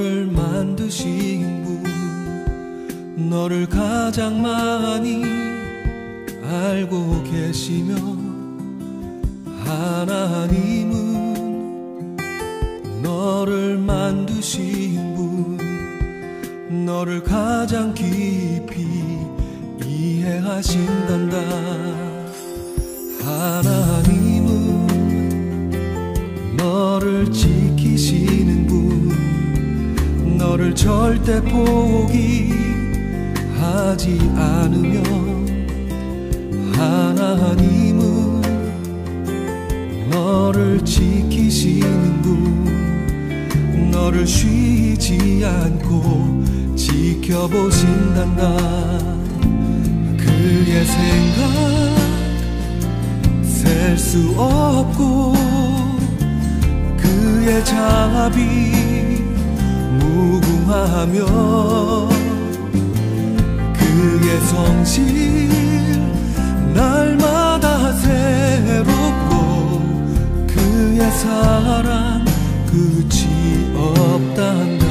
너를 만드신 분, 너를 가장 많이 알고 계시며, 하나님은 너를 만드신 분, 너를 가장 깊이 이해하신단다. 하나님은 너를 지키시는 분, 너를 절대 포기하지 않으며, 하나님은 너를 지키시는 분, 너를 쉬지 않고 지켜보신단다. 그의 생각 셀 수 없고, 그의 자비 무궁하며, 그의 성실 날마다 새롭고, 그의 사랑 끝이 없단다.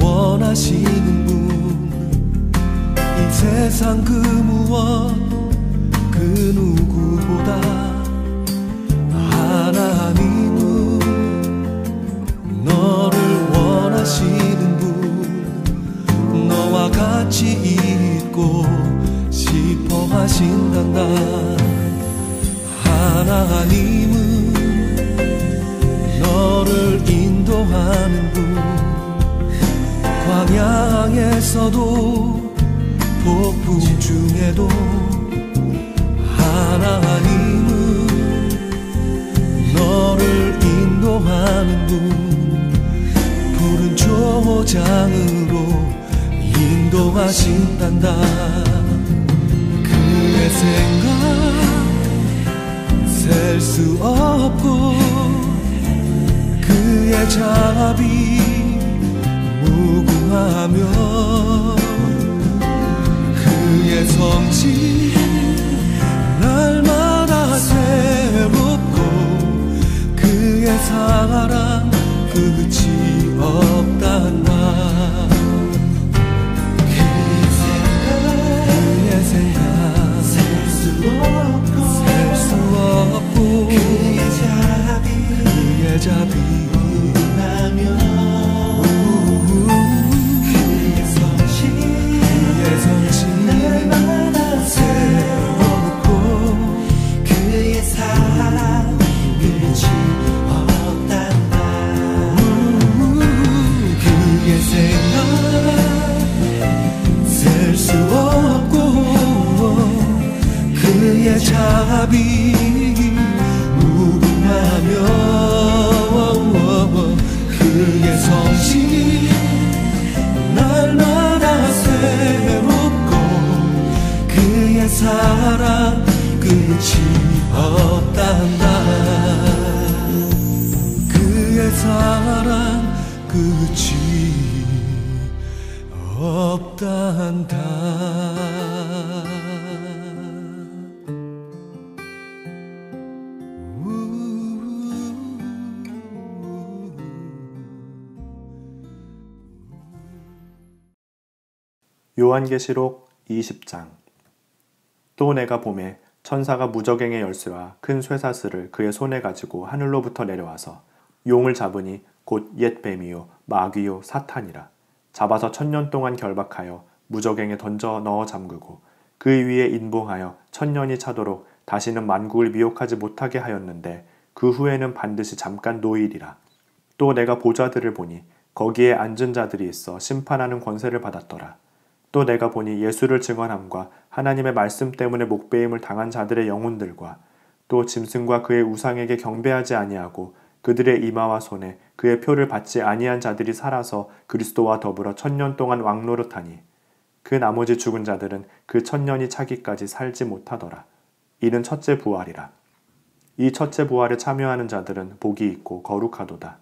원하시는 분, 이 세상 그 무엇 그 누구보다 하나님은 너를 원하시는 분, 너와 같이 있고 싶어 하신단다. 하나님은 너를 인도하는 분, 광야에서도 폭풍 중에도 하나님은 너를 인도하는 분, 푸른 초장으로 인도하신단다. 그의 생각 셀 수 없고, 그의 자비 무궁하며, 그의 성실 날마다 새롭고, 그의 사랑 끝이 없단다. 그의 생각 셀 수 없고, 그의 자비 무궁하며, 날마다 새롭고, 그의 사랑 끝이 없단다. 그의 생각 셀 수 없고, 그의 자비 무궁하며, 그의 성실 날마다 새롭고, 그의 사랑 끝이 없단다. 그의 사랑 끝이 없단다. 요한계시록 20장. 또 내가 보매 천사가 무저갱의 열쇠와 큰 쇠사슬을 그의 손에 가지고 하늘로부터 내려와서 용을 잡으니 곧 옛 뱀이요 마귀요 사탄이라. 잡아서 1000년 동안 결박하여 무저갱에 던져 넣어 잠그고 그 위에 인봉하여 1000년이 차도록 다시는 만국을 미혹하지 못하게 하였는데, 그 후에는 반드시 잠깐 노일이라. 또 내가 보좌들을 보니 거기에 앉은 자들이 있어 심판하는 권세를 받았더라. 또 내가 보니 예수를 증언함과 하나님의 말씀 때문에 목배임을 당한 자들의 영혼들과 또 짐승과 그의 우상에게 경배하지 아니하고 그들의 이마와 손에 그의 표를 받지 아니한 자들이 살아서 그리스도와 더불어 1000년 동안 왕노릇하니, 그 나머지 죽은 자들은 그 1000년이 차기까지 살지 못하더라. 이는 첫째 부활이라. 이 첫째 부활에 참여하는 자들은 복이 있고 거룩하도다.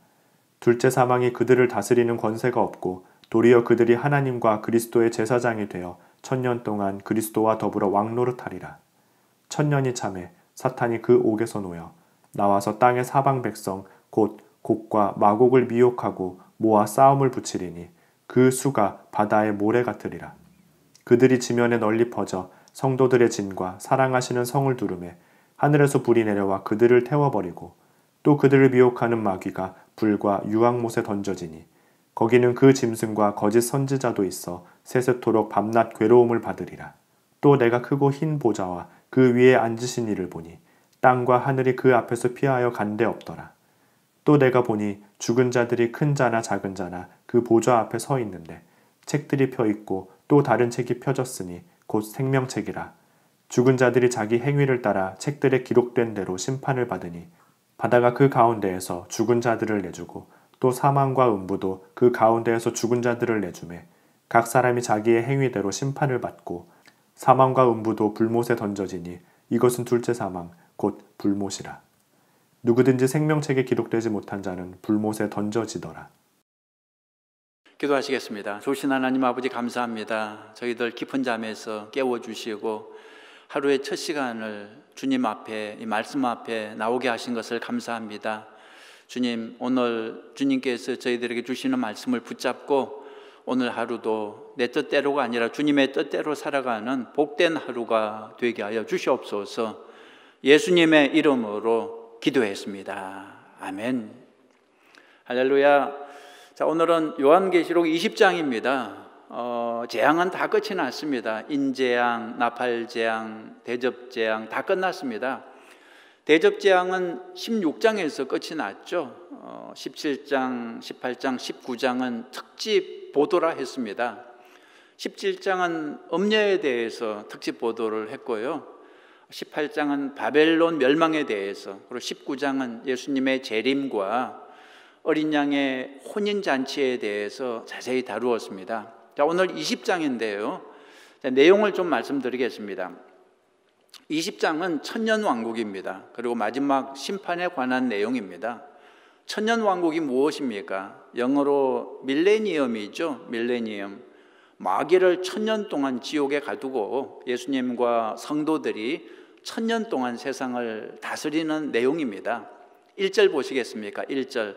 둘째 사망이 그들을 다스리는 권세가 없고 도리어 그들이 하나님과 그리스도의 제사장이 되어 1000년 동안 그리스도와 더불어 왕노릇하리라. 1000년이 참에 사탄이 그 옥에서 놓여 나와서 땅의 사방 백성 곧 곡과 마곡을 미혹하고 모아 싸움을 붙이리니 그 수가 바다의 모래 같으리라. 그들이 지면에 널리 퍼져 성도들의 진과 사랑하시는 성을 두르매 하늘에서 불이 내려와 그들을 태워버리고 또 그들을 미혹하는 마귀가 불과 유황못에 던져지니 거기는 그 짐승과 거짓 선지자도 있어 세세토록 밤낮 괴로움을 받으리라. 또 내가 크고 흰 보좌와 그 위에 앉으신 이를 보니 땅과 하늘이 그 앞에서 피하여 간데 없더라. 또 내가 보니 죽은 자들이 큰 자나 작은 자나 그 보좌 앞에 서 있는데 책들이 펴 있고 또 다른 책이 펴졌으니 곧 생명책이라. 죽은 자들이 자기 행위를 따라 책들에 기록된 대로 심판을 받으니 바다가 그 가운데에서 죽은 자들을 내주고 또 사망과 음부도 그 가운데에서 죽은 자들을 내주매 각 사람이 자기의 행위대로 심판을 받고 사망과 음부도 불못에 던져지니 이것은 둘째 사망 곧 불못이라. 누구든지 생명책에 기록되지 못한 자는 불못에 던져지더라. 기도하시겠습니다. 좋으신 하나님 아버지 감사합니다. 저희들 깊은 잠에서 깨워주시고 하루의 첫 시간을 주님 앞에 이 말씀 앞에 나오게 하신 것을 감사합니다. 주님, 오늘 주님께서 저희들에게 주시는 말씀을 붙잡고 오늘 하루도 내 뜻대로가 아니라 주님의 뜻대로 살아가는 복된 하루가 되게 하여 주시옵소서. 예수님의 이름으로 기도했습니다. 아멘. 할렐루야. 자, 오늘은 요한계시록 20장입니다. 재앙은 다 끝이 났습니다. 인재앙, 나팔재앙, 대접재앙 다 끝났습니다. 대접재앙은 16장에서 끝이 났죠. 17장, 18장, 19장은 특집 보도라 했습니다. 17장은 음녀에 대해서 특집 보도를 했고요. 18장은 바벨론 멸망에 대해서, 그리고 19장은 예수님의 재림과 어린 양의 혼인잔치에 대해서 자세히 다루었습니다. 자, 오늘 20장인데요. 자, 내용을 좀 말씀드리겠습니다. 20장은 천년왕국입니다. 그리고 마지막 심판에 관한 내용입니다. 천년왕국이 무엇입니까? 영어로 밀레니엄이죠. 밀레니엄. 마귀를 1000년 동안 지옥에 가두고 예수님과 성도들이 1000년 동안 세상을 다스리는 내용입니다. 1절 보시겠습니까? 1절.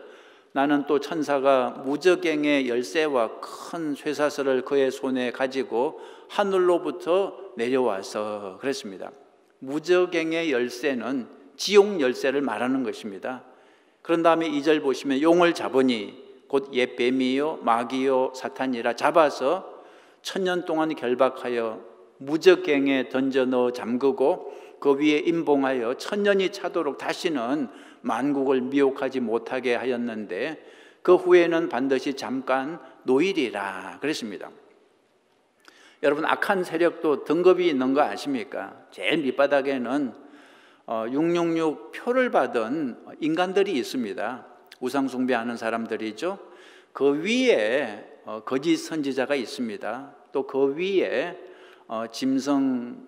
나는 또 천사가 무저갱의 열쇠와 큰 쇠사슬을 그의 손에 가지고 하늘로부터 내려와서 그랬습니다. 무저갱의 열쇠는 지옥 열쇠를 말하는 것입니다. 그런 다음에 2절 보시면 용을 잡으니 곧 옛 뱀이요 마귀요 사탄이라 잡아서 1000년 동안 결박하여 무저갱에 던져 넣어 잠그고 그 위에 임봉하여 1000년이 차도록 다시는 만국을 미혹하지 못하게 하였는데 그 후에는 반드시 잠깐 노일이라 그랬습니다. 여러분, 악한 세력도 등급이 있는 거 아십니까? 제일 밑바닥에는 666 표를 받은 인간들이 있습니다. 우상 숭배하는 사람들이죠. 그 위에 거짓 선지자가 있습니다. 또 그 위에 짐승,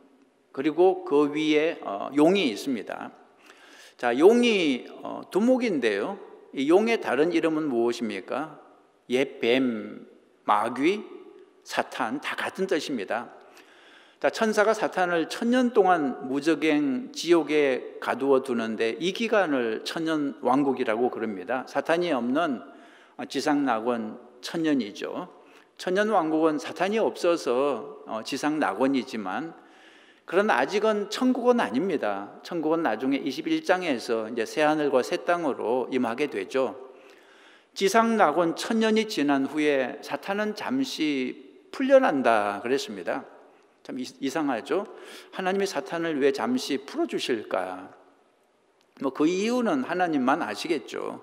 그리고 그 위에 용이 있습니다. 자, 용이 두목인데요. 이 용의 다른 이름은 무엇입니까? 옛 뱀, 마귀, 사탄 다 같은 뜻입니다. 자, 천사가 사탄을 1000년 동안 무저갱 지옥에 가두어 두는데 이 기간을 천년왕국이라고 그럽니다. 사탄이 없는 지상낙원 1000년이죠. 천년왕국은 사탄이 없어서 지상낙원이지만 그러나 아직은 천국은 아닙니다. 천국은 나중에 21장에서 이제 새하늘과 새 땅으로 임하게 되죠. 지상낙원 1000년이 지난 후에 사탄은 잠시 풀려난다 그랬습니다. 참 이상하죠. 하나님이 사탄을 왜 잠시 풀어주실까? 그 이유는 하나님만 아시겠죠.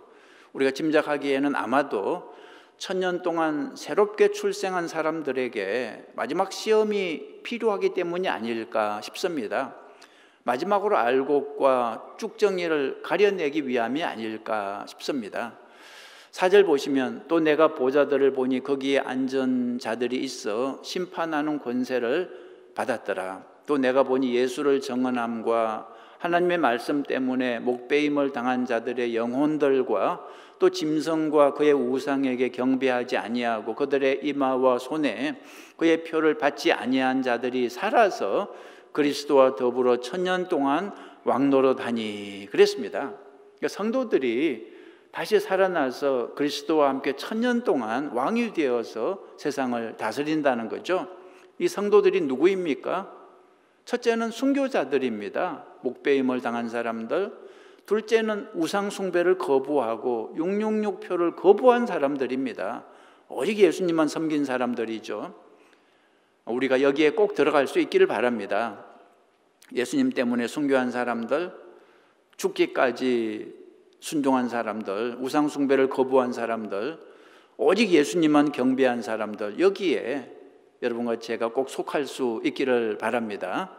우리가 짐작하기에는 아마도 1000년 동안 새롭게 출생한 사람들에게 마지막 시험이 필요하기 때문이 아닐까 싶습니다. 마지막으로 알곡과 쭉정이를 가려내기 위함이 아닐까 싶습니다. 4절 보시면 또 내가 보좌들을 보니 거기에 앉은 자들이 있어 심판하는 권세를 받았더라. 또 내가 보니 예수를 정언함과 하나님의 말씀 때문에 목배임을 당한 자들의 영혼들과 또 짐승과 그의 우상에게 경배하지 아니하고 그들의 이마와 손에 그의 표를 받지 아니한 자들이 살아서 그리스도와 더불어 1000년 동안 왕노릇하니 그랬습니다. 그러니까 성도들이 다시 살아나서 그리스도와 함께 1000년 동안 왕이 되어서 세상을 다스린다는 거죠. 이 성도들이 누구입니까? 첫째는 순교자들입니다. 목배임을 당한 사람들. 둘째는 우상 숭배를 거부하고 666표를 거부한 사람들입니다. 오직 예수님만 섬긴 사람들이죠. 우리가 여기에 꼭 들어갈 수 있기를 바랍니다. 예수님 때문에 순교한 사람들, 죽기까지 순종한 사람들, 우상 숭배를 거부한 사람들, 오직 예수님만 경배한 사람들, 여기에 여러분과 제가 꼭 속할 수 있기를 바랍니다.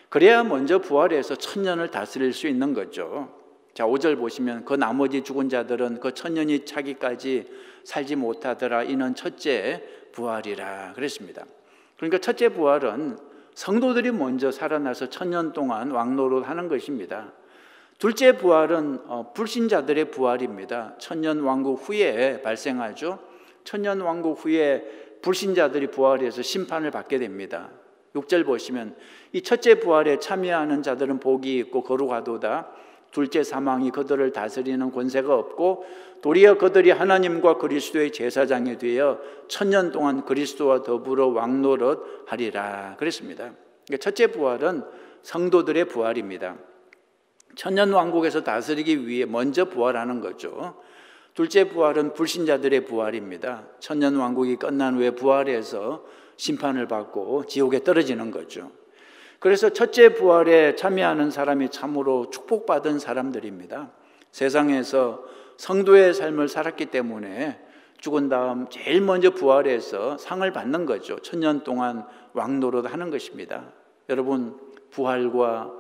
그래야 먼저 부활해서 1000년을 다스릴 수 있는 거죠. 자, 5절 보시면 그 나머지 죽은 자들은 그 1000년이 차기까지 살지 못하더라. 이는 첫째 부활이라 그랬습니다. 그러니까 첫째 부활은 성도들이 먼저 살아나서 1000년 동안 왕노릇하는 것입니다. 둘째 부활은 불신자들의 부활입니다. 1000년 왕국 후에 발생하죠. 1000년 왕국 후에 불신자들이 부활해서 심판을 받게 됩니다. 6절 보시면 이 첫째 부활에 참여하는 자들은 복이 있고 거룩하도다. 둘째 사망이 그들을 다스리는 권세가 없고 도리어 그들이 하나님과 그리스도의 제사장이 되어 1000년 동안 그리스도와 더불어 왕노릇하리라 그랬습니다. 그러니까 첫째 부활은 성도들의 부활입니다. 1000년 왕국에서 다스리기 위해 먼저 부활하는 거죠. 둘째 부활은 불신자들의 부활입니다. 1000년 왕국이 끝난 후에 부활해서 심판을 받고 지옥에 떨어지는 거죠. 그래서 첫째 부활에 참여하는 사람이 참으로 축복받은 사람들입니다. 세상에서 성도의 삶을 살았기 때문에 죽은 다음 제일 먼저 부활해서 상을 받는 거죠. 1000년 동안 왕노릇 하는 것입니다. 여러분, 부활과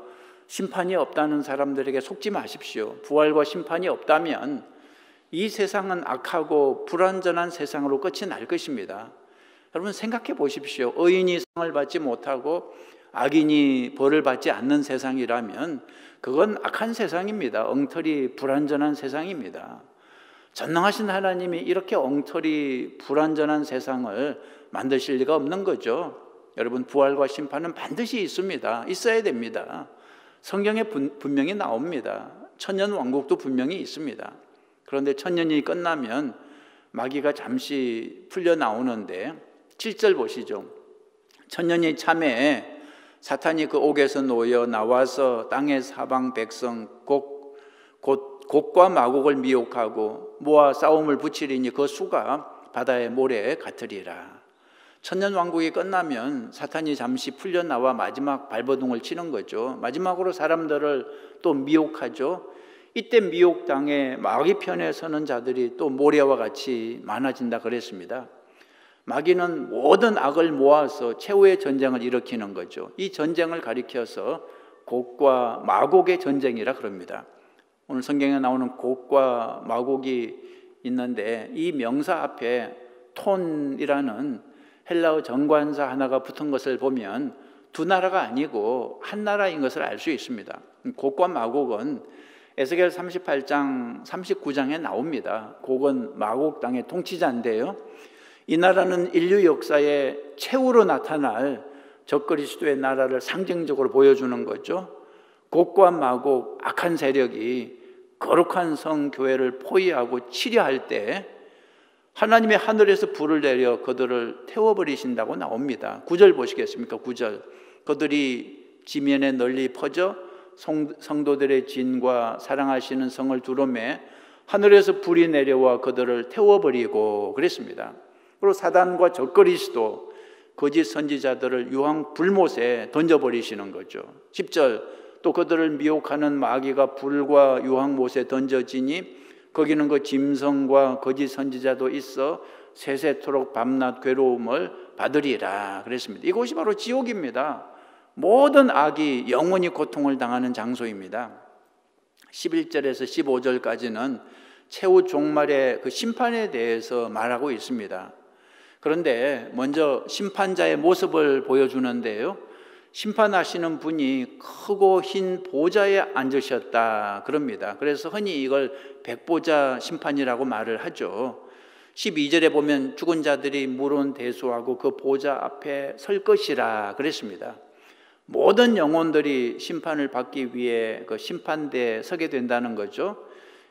심판이 없다는 사람들에게 속지 마십시오. 부활과 심판이 없다면 이 세상은 악하고 불완전한 세상으로 끝이 날 것입니다. 여러분 생각해 보십시오. 의인이 상을 받지 못하고 악인이 벌을 받지 않는 세상이라면 그건 악한 세상입니다. 엉터리 불완전한 세상입니다. 전능하신 하나님이 이렇게 엉터리 불완전한 세상을 만드실 리가 없는 거죠. 여러분, 부활과 심판은 반드시 있습니다. 있어야 됩니다. 성경에 분명히 나옵니다. 1000년 왕국도 분명히 있습니다. 그런데 1000년이 끝나면 마귀가 잠시 풀려 나오는데 7절 보시죠. 1000년이 참에 사탄이 그 옥에서 놓여 나와서 땅의 사방 백성 곡과 마곡을 미혹하고 모아 싸움을 붙이리니 그 수가 바다의 모래 같으리라. 1000년 왕국이 끝나면 사탄이 잠시 풀려 나와 마지막 발버둥을 치는 거죠. 마지막으로 사람들을 또 미혹하죠. 이때 미혹당해 마귀 편에 서는 자들이 또 모래와 같이 많아진다 그랬습니다. 마귀는 모든 악을 모아서 최후의 전쟁을 일으키는 거죠. 이 전쟁을 가리켜서 곡과 마곡의 전쟁이라 그럽니다. 오늘 성경에 나오는 곡과 마곡이 있는데 이 명사 앞에 톤이라는 헬라어 정관사 하나가 붙은 것을 보면 두 나라가 아니고 한 나라인 것을 알 수 있습니다. 곡과 마곡은 에스겔 38장 39장에 나옵니다. 곡은 마곡 땅의 통치자인데요, 이 나라는 인류 역사에 최후로 나타날 적그리스도의 나라를 상징적으로 보여주는 거죠. 곡과 마곡, 악한 세력이 거룩한 성교회를 포위하고 치려할 때 하나님의 하늘에서 불을 내려 그들을 태워버리신다고 나옵니다. 9절 보시겠습니까? 9절. 그들이 지면에 널리 퍼져 성도들의 진과 사랑하시는 성을 두루매 하늘에서 불이 내려와 그들을 태워버리고 그랬습니다. 그리고 사단과 적그리스도 거짓 선지자들을 유황 불못에 던져버리시는 거죠. 10절. 또 그들을 미혹하는 마귀가 불과 유황못에 던져지니 거기는 그 짐승과 거짓 선지자도 있어 세세토록 밤낮 괴로움을 받으리라 그랬습니다. 이곳이 바로 지옥입니다. 모든 악이 영원히 고통을 당하는 장소입니다. 11절에서 15절까지는 최후 종말의 그 심판에 대해서 말하고 있습니다. 그런데 먼저 심판자의 모습을 보여주는데요, 심판하시는 분이 크고 흰 보좌에 앉으셨다 그럽니다. 그래서 흔히 이걸 백보자 심판이라고 말을 하죠. 12절에 보면 죽은 자들이 물은 대수하고 그 보좌 앞에 설 것이라 그랬습니다. 모든 영혼들이 심판을 받기 위해 그 심판대에 서게 된다는 거죠.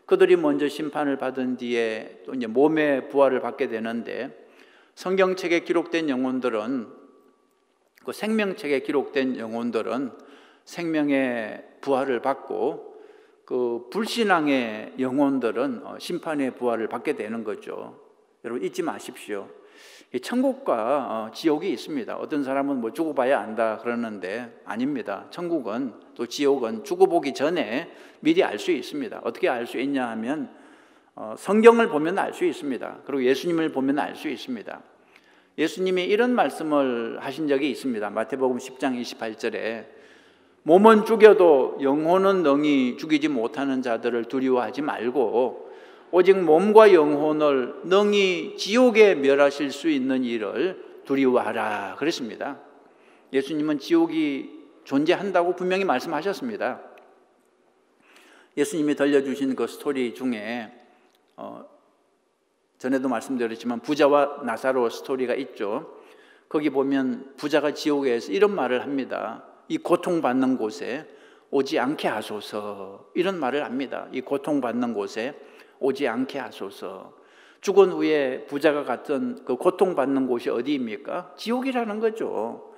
그들이 먼저 심판을 받은 뒤에 또 이제 몸의 부활을 받게 되는데, 성경책에 기록된 영혼들은, 그 생명책에 기록된 영혼들은 생명의 부활을 받고, 그 불신앙의 영혼들은 심판의 부활을 받게 되는 거죠. 여러분 잊지 마십시오. 천국과 지옥이 있습니다. 어떤 사람은 뭐 죽어봐야 안다 그러는데 아닙니다. 천국은 또 지옥은 죽어보기 전에 미리 알 수 있습니다. 어떻게 알 수 있냐 하면 성경을 보면 알 수 있습니다. 그리고 예수님을 보면 알 수 있습니다. 예수님이 이런 말씀을 하신 적이 있습니다. 마태복음 10장 28절에 몸은 죽여도 영혼은 능히 죽이지 못하는 자들을 두려워하지 말고 오직 몸과 영혼을 능히 지옥에 멸하실 수 있는 일을 두려워하라 그랬습니다. 예수님은 지옥이 존재한다고 분명히 말씀하셨습니다. 예수님이 들려주신 그 스토리 중에 전에도 말씀드렸지만 부자와 나사로 스토리가 있죠. 거기 보면 부자가 지옥에서 이런 말을 합니다. 이 고통받는 곳에 오지 않게 하소서, 이런 말을 합니다. 이 고통받는 곳에 오지 않게 하소서. 죽은 후에 부자가 갔던 그 고통받는 곳이 어디입니까? 지옥이라는 거죠.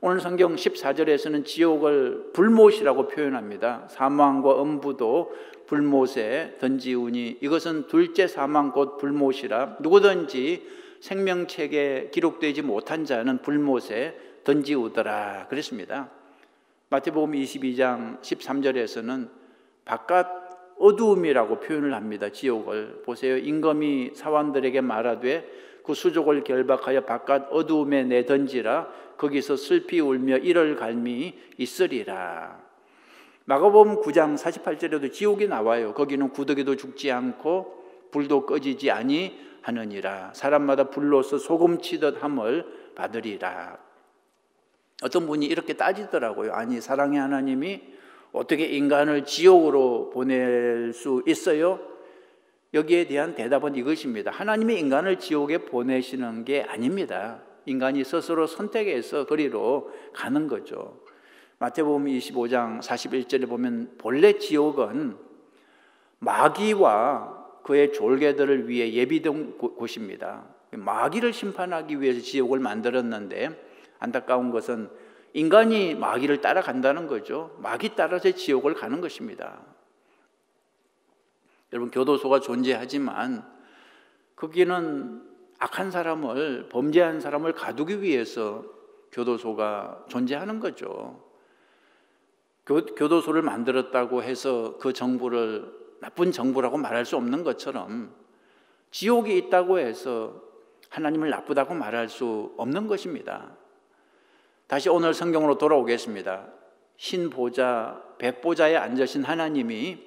오늘 성경 14절에서는 지옥을 불못이라고 표현합니다. 사망과 음부도 불못에 던지우니 이것은 둘째 사망 곧 불못이라 누구든지 생명책에 기록되지 못한 자는 불못에 던지우더라 그랬습니다. 마태복음 22장 13절에서는 바깥 어두움이라고 표현을 합니다. 지옥을 보세요. 임금이 사환들에게 말하되 그 수족을 결박하여 바깥 어두움에 내던지라 거기서 슬피 울며 이를 갈미 있으리라. 마가복음 9장 48절에도 지옥이 나와요. 거기는 구더기도 죽지 않고 불도 꺼지지 아니하느니라. 사람마다 불로서 소금치듯 함을 받으리라. 어떤 분이 이렇게 따지더라고요. 아니, 사랑의 하나님이 어떻게 인간을 지옥으로 보낼 수 있어요? 여기에 대한 대답은 이것입니다. 하나님이 인간을 지옥에 보내시는 게 아닙니다. 인간이 스스로 선택해서 거리로 가는 거죠. 마태복음 25장 41절에 보면 본래 지옥은 마귀와 그의 졸개들을 위해 예비된 곳입니다. 마귀를 심판하기 위해서 지옥을 만들었는데 안타까운 것은 인간이 마귀를 따라간다는 거죠. 마귀 따라서 지옥을 가는 것입니다. 여러분, 교도소가 존재하지만 거기는 악한 사람을, 범죄한 사람을 가두기 위해서 교도소가 존재하는 거죠. 교도소를 만들었다고 해서 그 정부를 나쁜 정부라고 말할 수 없는 것처럼 지옥이 있다고 해서 하나님을 나쁘다고 말할 수 없는 것입니다. 다시 오늘 성경으로 돌아오겠습니다. 흰 보좌, 백보좌에 앉으신 하나님이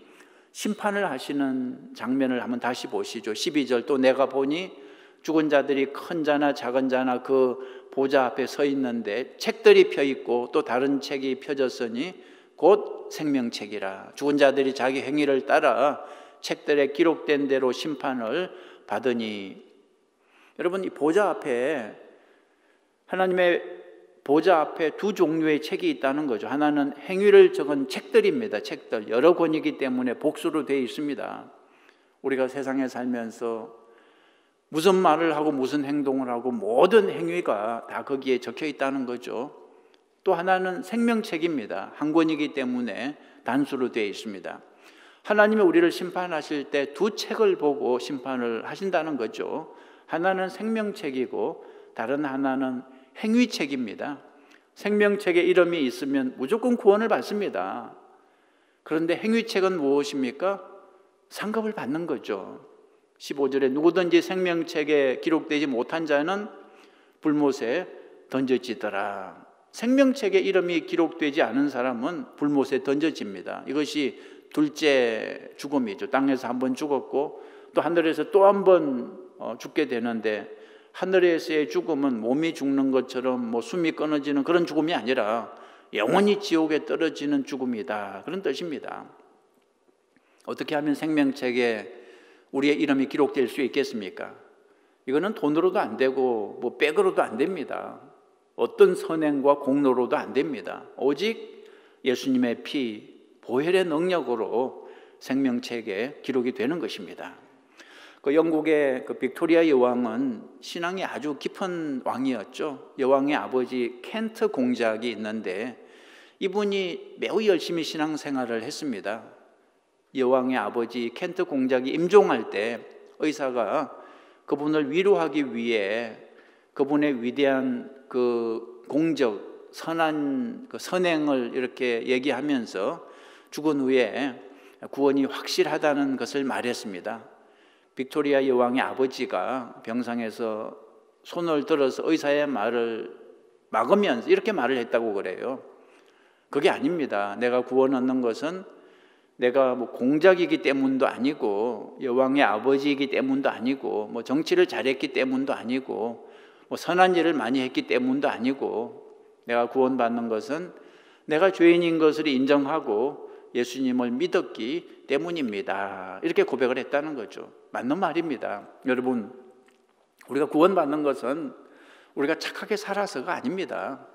심판을 하시는 장면을 한번 다시 보시죠. 12절 또 내가 보니 죽은 자들이 큰 자나 작은 자나 그 보좌 앞에 서 있는데 책들이 펴 있고 또 다른 책이 펴졌으니 곧 생명책이라. 죽은 자들이 자기 행위를 따라 책들에 기록된 대로 심판을 받으니. 여러분, 이 보좌 앞에, 하나님의 보좌 앞에 두 종류의 책이 있다는 거죠. 하나는 행위를 적은 책들입니다. 책들, 여러 권이기 때문에 복수로 되어 있습니다. 우리가 세상에 살면서 무슨 말을 하고 무슨 행동을 하고 모든 행위가 다 거기에 적혀 있다는 거죠. 또 하나는 생명책입니다. 한 권이기 때문에 단수로 되어 있습니다. 하나님이 우리를 심판하실 때 두 책을 보고 심판을 하신다는 거죠. 하나는 생명책이고 다른 하나는 행위책입니다. 생명책에 이름이 있으면 무조건 구원을 받습니다. 그런데 행위책은 무엇입니까? 상급을 받는 거죠. 15절에 누구든지 생명책에 기록되지 못한 자는 불못에 던져지더라. 생명책에 이름이 기록되지 않은 사람은 불못에 던져집니다. 이것이 둘째 죽음이죠. 땅에서 한 번 죽었고 또 하늘에서 또 한 번 죽게 되는데, 하늘에서의 죽음은 몸이 죽는 것처럼 숨이 끊어지는 그런 죽음이 아니라 영원히 지옥에 떨어지는 죽음이다. 그런 뜻입니다. 어떻게 하면 생명책에 우리의 이름이 기록될 수 있겠습니까? 이거는 돈으로도 안 되고 뭐 백으로도 안 됩니다. 어떤 선행과 공로로도 안 됩니다. 오직 예수님의 피, 보혈의 능력으로 생명책에 기록이 되는 것입니다. 그 영국의 그 빅토리아 여왕은 신앙이 아주 깊은 왕이었죠. 여왕의 아버지 켄트 공작이 있는데 이분이 매우 열심히 신앙생활을 했습니다. 여왕의 아버지 켄트 공작이 임종할 때 의사가 그분을 위로하기 위해 그분의 위대한 그 공적, 선한 그 선행을 이렇게 얘기하면서 죽은 후에 구원이 확실하다는 것을 말했습니다. 빅토리아 여왕의 아버지가 병상에서 손을 들어서 의사의 말을 막으면서 이렇게 말을 했다고 그래요. 그게 아닙니다. 내가 구원 얻는 것은 내가 뭐 공작이기 때문도 아니고 여왕의 아버지이기 때문도 아니고 뭐 정치를 잘했기 때문도 아니고 뭐 선한 일을 많이 했기 때문도 아니고 내가 구원받는 것은 내가 죄인인 것을 인정하고 예수님을 믿었기 때문입니다. 이렇게 고백을 했다는 거죠. 맞는 말입니다. 여러분, 우리가 구원받는 것은 우리가 착하게 살아서가 아닙니다.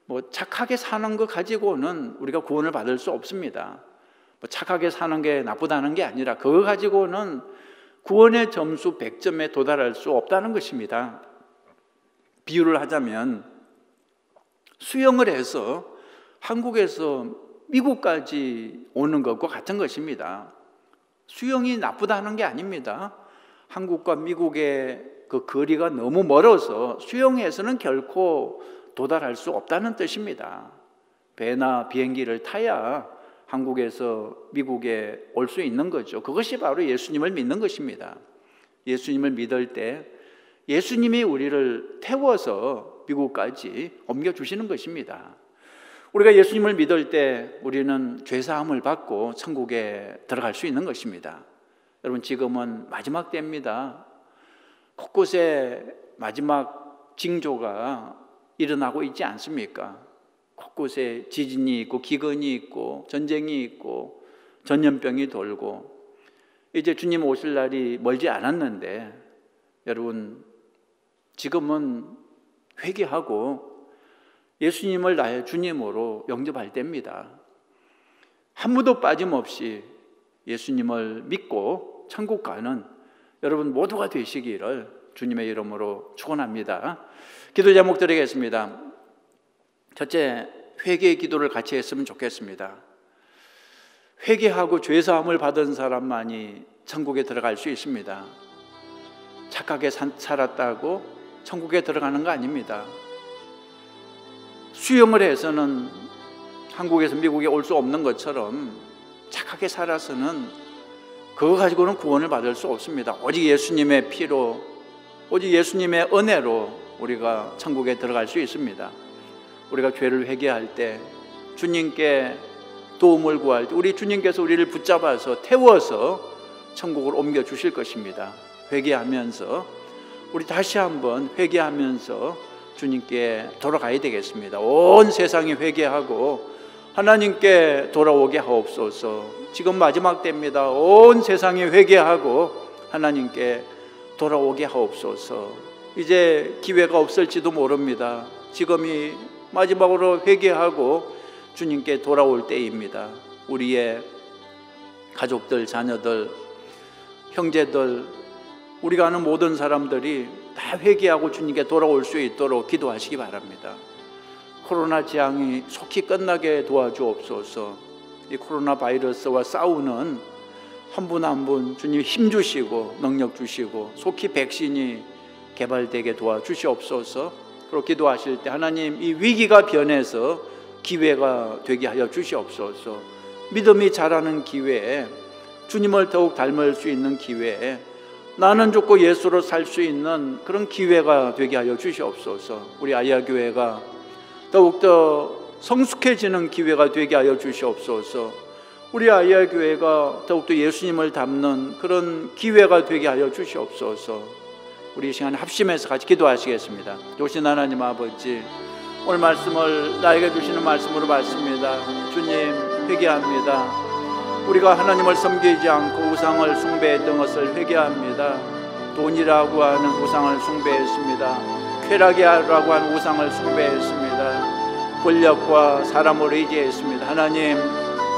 뭐 착하게 사는 것 가지고는 우리가 구원을 받을 수 없습니다. 뭐 착하게 사는 게 나쁘다는 게 아니라 그거 가지고는 구원의 점수 100점에 도달할 수 없다는 것입니다. 비유를 하자면 수영을 해서 한국에서 미국까지 오는 것과 같은 것입니다. 수영이 나쁘다는 게 아닙니다. 한국과 미국의 그 거리가 너무 멀어서 수영해서는 결코 도달할 수 없다는 뜻입니다. 배나 비행기를 타야 한국에서 미국에 올 수 있는 거죠. 그것이 바로 예수님을 믿는 것입니다. 예수님을 믿을 때 예수님이 우리를 태워서 미국까지 옮겨주시는 것입니다. 우리가 예수님을 믿을 때 우리는 죄사함을 받고 천국에 들어갈 수 있는 것입니다. 여러분, 지금은 마지막 때입니다. 곳곳에 마지막 징조가 일어나고 있지 않습니까? 곳곳에 지진이 있고 기근이 있고 전쟁이 있고 전염병이 돌고 이제 주님 오실 날이 멀지 않았는데 여러분, 지금은 회개하고 예수님을 나의 주님으로 영접할 때입니다. 한 무도 빠짐없이 예수님을 믿고 천국 가는 여러분 모두가 되시기를 주님의 이름으로 축원합니다. 기도 제목 드리겠습니다. 첫째, 회개의 기도를 같이 했으면 좋겠습니다. 회개하고 죄사함을 받은 사람만이 천국에 들어갈 수 있습니다. 착하게 살았다고 천국에 들어가는 거 아닙니다. 수영을 해서는 한국에서 미국에 올 수 없는 것처럼 착하게 살아서는 그거 가지고는 구원을 받을 수 없습니다. 오직 예수님의 피로, 오직 예수님의 은혜로 우리가 천국에 들어갈 수 있습니다. 우리가 죄를 회개할 때, 주님께 도움을 구할 때 우리 주님께서 우리를 붙잡아서 태워서 천국을 옮겨주실 것입니다. 회개하면서 우리 다시 한번 회개하면서 주님께 돌아가야 되겠습니다. 온 세상이 회개하고 하나님께 돌아오게 하옵소서. 지금 마지막 때입니다. 온 세상이 회개하고 하나님께 돌아오게 하옵소서. 이제 기회가 없을지도 모릅니다. 지금이 마지막으로 회개하고 주님께 돌아올 때입니다. 우리의 가족들, 자녀들, 형제들, 우리가 아는 모든 사람들이 다 회개하고 주님께 돌아올 수 있도록 기도하시기 바랍니다. 코로나 재앙이 속히 끝나게 도와주옵소서. 이 코로나 바이러스와 싸우는 한 분 한 분 주님 힘 주시고 능력 주시고 속히 백신이 개발되게 도와주시옵소서. 그리고 기도하실 때 하나님, 이 위기가 변해서 기회가 되게 하여 주시옵소서. 믿음이 자라는 기회에, 주님을 더욱 닮을 수 있는 기회에, 나는 죽고 예수로 살 수 있는 그런 기회가 되게 하여 주시옵소서. 우리 아이아교회가 더욱더 성숙해지는 기회가 되게 하여 주시옵소서. 우리 아이아교회가 더욱더 예수님을 닮는 그런 기회가 되게 하여 주시옵소서. 우리 이 시간에 합심해서 같이 기도하시겠습니다. 좋으신 하나님 아버지, 오늘 말씀을 나에게 주시는 말씀으로 받습니다. 주님, 회개합니다. 우리가 하나님을 섬기지 않고 우상을 숭배했던 것을 회개합니다. 돈이라고 하는 우상을 숭배했습니다. 쾌락이라고 하는 우상을 숭배했습니다. 권력과 사람을 의지했습니다. 하나님,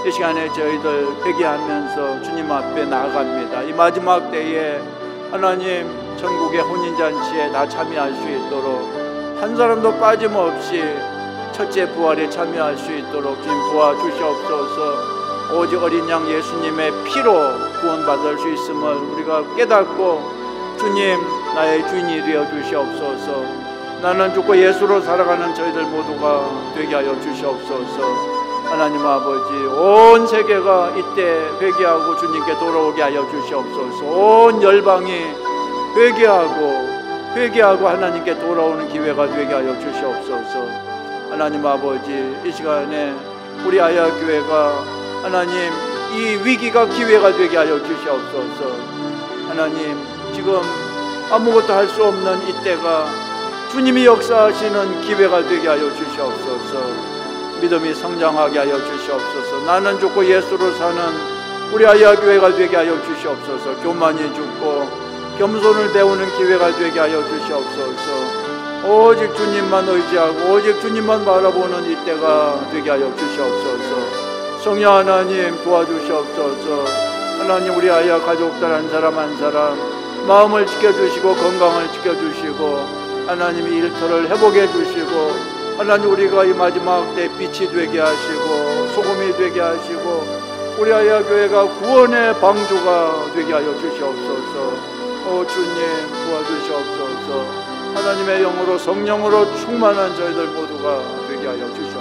이 시간에 저희들 회개하면서 주님 앞에 나아갑니다. 이 마지막 때에 하나님, 전국의 혼인잔치에 다 참여할 수 있도록 한 사람도 빠짐없이 첫째 부활에 참여할 수 있도록 주님 도와주시옵소서. 오직 어린 양 예수님의 피로 구원받을 수 있음을 우리가 깨닫고 주님, 나의 주인이 되어 주시옵소서. 나는 죽고 예수로 살아가는 저희들 모두가 되게 하여 주시옵소서. 하나님 아버지, 온 세계가 이때 회개하고 주님께 돌아오게 하여 주시옵소서. 온 열방이 회개하고 하나님께 돌아오는 기회가 되게 하여 주시옵소서. 하나님 아버지, 이 시간에 우리 아야교회가 하나님, 이 위기가 기회가 되게 하여 주시옵소서. 하나님, 지금 아무것도 할 수 없는 이때가 주님이 역사하시는 기회가 되게 하여 주시옵소서. 믿음이 성장하게 하여 주시옵소서. 나는 죽고 예수로 사는 우리 아야교회가 되게 하여 주시옵소서. 교만이 죽고 겸손을 배우는 기회가 되게 하여 주시옵소서. 오직 주님만 의지하고 오직 주님만 바라보는 이때가 되게 하여 주시옵소서. 성령 하나님, 도와주시옵소서. 하나님, 우리 아야 가족들 한 사람 한 사람 마음을 지켜주시고 건강을 지켜주시고 하나님, 일터를 회복해 주시고 하나님, 우리가 이 마지막 때 빛이 되게 하시고 소금이 되게 하시고 우리 아야 교회가 구원의 방주가 되게 하여 주시옵소서. 주님, 도와주시옵소서. 하나님의 영으로 성령으로 충만한 저희들 모두가 되게 하여 주시옵소서.